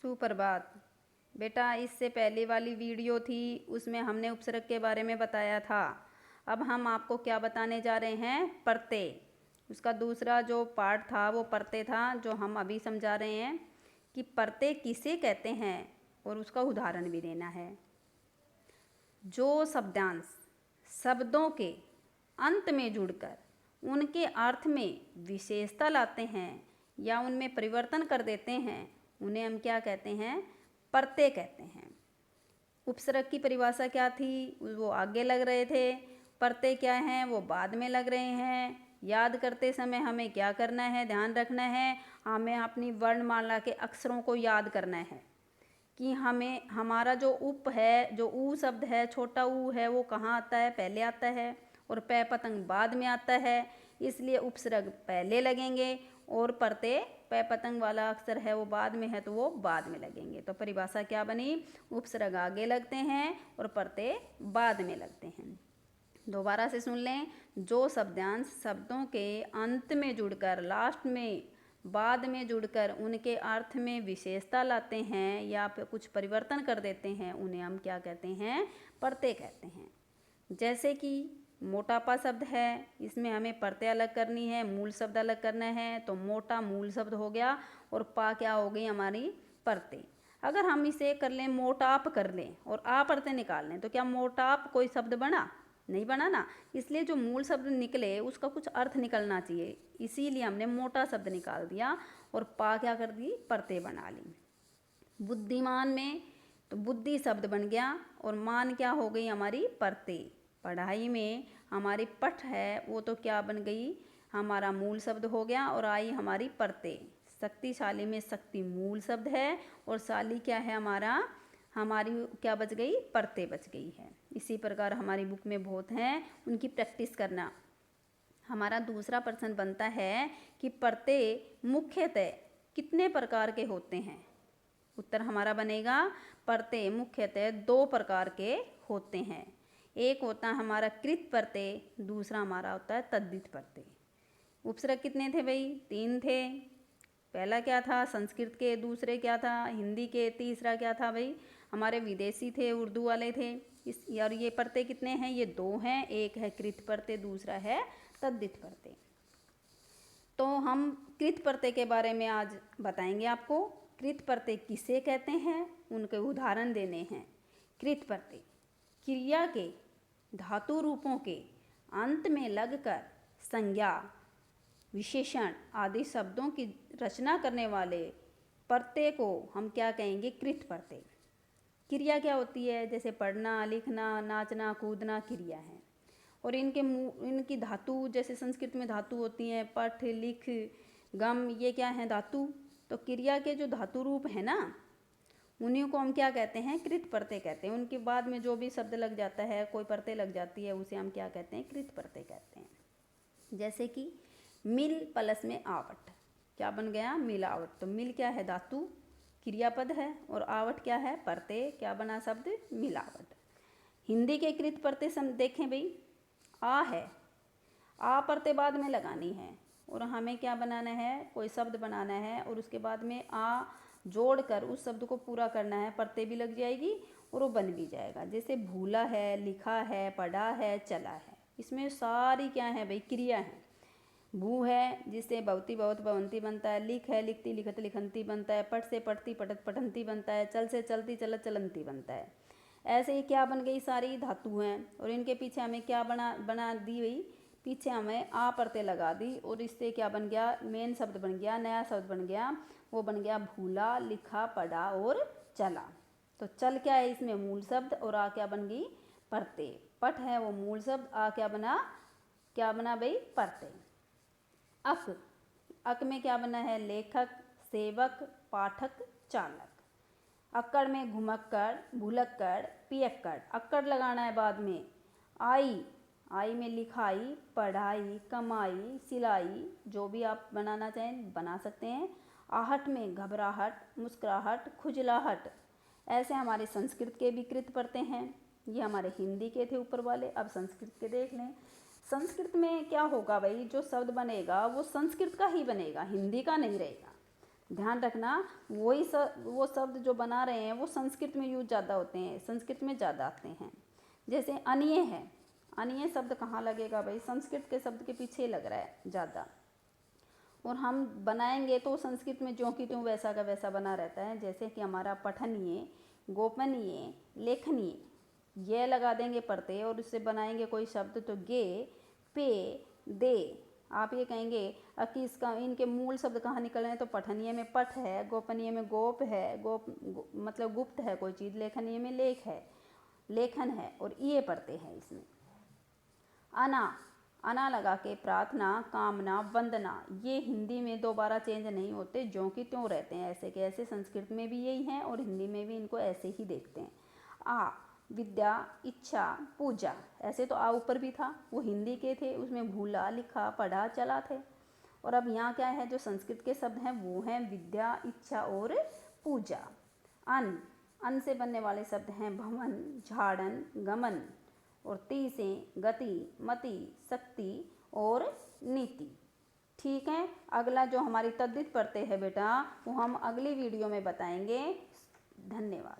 सुप्रभात। बेटा, इससे पहले वाली वीडियो थी उसमें हमने उपसर्ग के बारे में बताया था। अब हम आपको क्या बताने जा रहे हैं? प्रत्यय। उसका दूसरा जो पार्ट था वो प्रत्यय था, जो हम अभी समझा रहे हैं कि प्रत्यय किसे कहते हैं और उसका उदाहरण भी देना है। जो शब्दांश शब्दों के अंत में जुड़कर उनके अर्थ में विशेषता लाते हैं या उनमें परिवर्तन कर देते हैं, उन्हें हम क्या कहते हैं? प्रत्यय कहते हैं। उपसर्ग की परिभाषा क्या थी? वो आगे लग रहे थे। प्रत्यय क्या हैं? वो बाद में लग रहे हैं। याद करते समय हमें क्या करना है, ध्यान रखना है, हमें अपनी वर्णमाला के अक्षरों को याद करना है कि हमें हमारा जो उप है, जो ऊ शब्द है, छोटा ऊ है, वो कहाँ आता है? पहले आता है और पै पतंग बाद में आता है। इसलिए उपसर्ग पहले लगेंगे और प्रत्यय पै पतंग वाला अक्षर है वो बाद में है तो वो बाद में लगेंगे। तो परिभाषा क्या बनी? उपसर्ग आगे लगते हैं और प्रत्यय बाद में लगते हैं। दोबारा से सुन लें। जो शब्दांश शब्दों के अंत में जुड़कर, लास्ट में, बाद में जुड़कर उनके अर्थ में विशेषता लाते हैं या कुछ परिवर्तन कर देते हैं, उन्हें हम क्या कहते हैं? प्रत्यय कहते हैं। जैसे कि मोटापा शब्द है, इसमें हमें प्रत्यय अलग करनी है, मूल शब्द अलग करना है। तो मोटा मूल शब्द हो गया और पा क्या हो गई? हमारी प्रत्यय। अगर हम इसे कर लें, मोटाप कर लें और आ प्रत्यय निकाल लें, तो क्या मोटाप कोई शब्द बना? नहीं बना ना। इसलिए जो मूल शब्द निकले उसका कुछ अर्थ निकलना चाहिए, इसीलिए हमने मोटा शब्द निकाल दिया और पा क्या कर दी? प्रत्यय बना ली। बुद्धिमान में तो बुद्धि शब्द बन गया और मान क्या हो गई? हमारी प्रत्यय। पढ़ाई में हमारी पठ है वो तो क्या बन गई? हमारा मूल शब्द हो गया और आई हमारी प्रत्यय। शक्तिशाली में शक्ति मूल शब्द है और शाली क्या है? हमारी क्या बच गई? प्रत्यय बच गई है। इसी प्रकार हमारी बुक में बहुत हैं, उनकी प्रैक्टिस करना। हमारा दूसरा प्रश्न बनता है कि प्रत्यय मुख्यतः कितने प्रकार के होते हैं? उत्तर हमारा बनेगा प्रत्यय मुख्यतः दो प्रकार के होते हैं। एक होता है हमारा कृत प्रत्यय, दूसरा हमारा होता है तद्धित प्रत्यय। उपसर्ग कितने थे भाई? 3 थे। पहला क्या था? संस्कृत के। दूसरे क्या था? हिंदी के। तीसरा क्या था भाई? हमारे विदेशी थे, उर्दू वाले थे। और ये प्रत्यय कितने हैं? ये 2 हैं। एक है कृत प्रत्यय, दूसरा है तद्धित प्रत्यय। तो हम कृत प्रत्यय के बारे में आज बताएंगे आपको। कृत प्रत्यय किसे कहते हैं, उनके उदाहरण देने हैं। कृत प्रत्यय क्रिया के धातु रूपों के अंत में लगकर संज्ञा, विशेषण आदि शब्दों की रचना करने वाले प्रत्यय को हम क्या कहेंगे? कृत प्रत्यय। क्रिया क्या होती है? जैसे पढ़ना, लिखना, नाचना, कूदना क्रिया है। और इनकी धातु, जैसे संस्कृत में धातु होती हैं, पठ, लिख, गम, ये क्या है? धातु। तो क्रिया के जो धातु रूप है ना, उन्हीं को हम क्या कहते हैं? कृत प्रत्यय कहते हैं। उनके बाद में जो भी शब्द लग जाता है, कोई प्रत्यय लग जाती है, उसे हम क्या कहते हैं? कृत प्रत्यय कहते हैं। जैसे कि मिल प्लस में आवट, क्या बन गया? मिलावट। तो मिल क्या है? धातु, क्रियापद है, और आवट क्या है? प्रत्यय। क्या बना शब्द? मिलावट। हिंदी के कृत प्रत्यय देखें भाई। आ है, आ प्रत्यय बाद में लगानी है और हमें क्या बनाना है? कोई शब्द बनाना है और उसके बाद में आ जोड़कर उस शब्द को पूरा करना है। प्रत्यय भी लग जाएगी और वो बन भी जाएगा। जैसे भूला है, लिखा है, पढ़ा है, चला है। इसमें सारी क्या है भाई? क्रिया है। भू है जिससे भवती भवत भवंती बनता है। लिख है, लिखती लिखत लिखंती बनता है। पट से पढ़ती पठत पठंती बनता है। चल से चलती चलत चलंती बनता है। ऐसे ही क्या बन गई? सारी धातु हैं और इनके पीछे हमें क्या बना दी हुई? पीछे हमें आ प्रत्यय लगा दी और इससे क्या बन गया? मेन शब्द बन गया, नया शब्द बन गया। वो बन गया भूला, लिखा, पढ़ा और चला। तो चल क्या है? इसमें मूल शब्द और आ क्या बन गई? प्रत्यय। पठ है वो मूल शब्द, आ क्या बना? क्या बना भाई? प्रत्यय। अक, अक में क्या बना है? लेखक, सेवक, पाठक, चालक। अक्कड़ में घुमक्कड़, भुलक्कड़, पियक्कड़। अक्कड़ लगाना है बाद में। आई, आई में लिखाई, पढ़ाई, कमाई, सिलाई, जो भी आप बनाना चाहें बना सकते हैं। आहट में घबराहट, मुस्कुराहट, खुजलाहट। ऐसे हमारे संस्कृत के भी कृत प्रत्यय हैं। ये हमारे हिंदी के थे ऊपर वाले। अब संस्कृत के देख लें। संस्कृत में क्या होगा भाई? जो शब्द बनेगा वो संस्कृत का ही बनेगा, हिंदी का नहीं रहेगा। ध्यान रखना, वो शब्द जो बना रहे हैं वो संस्कृत में यूज ज़्यादा होते हैं, संस्कृत में ज़्यादा आते हैं। जैसे अनिय है, अनिय शब्द कहाँ लगेगा भाई, संस्कृत के शब्द के पीछे लग रहा है ज़्यादा, और हम बनाएंगे तो संस्कृत में ज्यों की त्यों वैसा का वैसा बना रहता है। जैसे कि हमारा पठनीय, गोपनीय, लेखनीय, ये लगा देंगे पढ़ते और उससे बनाएंगे कोई शब्द तो गे, पे, दे। आप ये कहेंगे कि इसका इनके मूल शब्द कहाँ निकल रहे हैं, तो पठनीय में पठ है, गोपनीय में गोप है, मतलब गुप्त है कोई चीज़, लेखनीय में लेख है, लेखन है, और ये पढ़ते हैं इसमें। अना, अना लगा के प्रार्थना, कामना, वंदना, ये हिंदी में दोबारा चेंज नहीं होते, ज्यों की त्यों रहते हैं, ऐसे के ऐसे संस्कृत में भी यही हैं और हिंदी में भी इनको ऐसे ही देखते हैं। आ, विद्या, इच्छा, पूजा, ऐसे तो आ ऊपर भी था, वो हिंदी के थे, उसमें भूला, लिखा, पढ़ा, चला थे। और अब यहाँ क्या है, जो संस्कृत के शब्द हैं वो हैं विद्या, इच्छा और पूजा। अन, अन से बनने वाले शब्द हैं भवन, झाड़न, गमन, और ती से गति, मति, शक्ति और नीति। ठीक है, अगला जो हमारी तद्धित पढ़ते हैं बेटा वो हम अगली वीडियो में बताएंगे। धन्यवाद।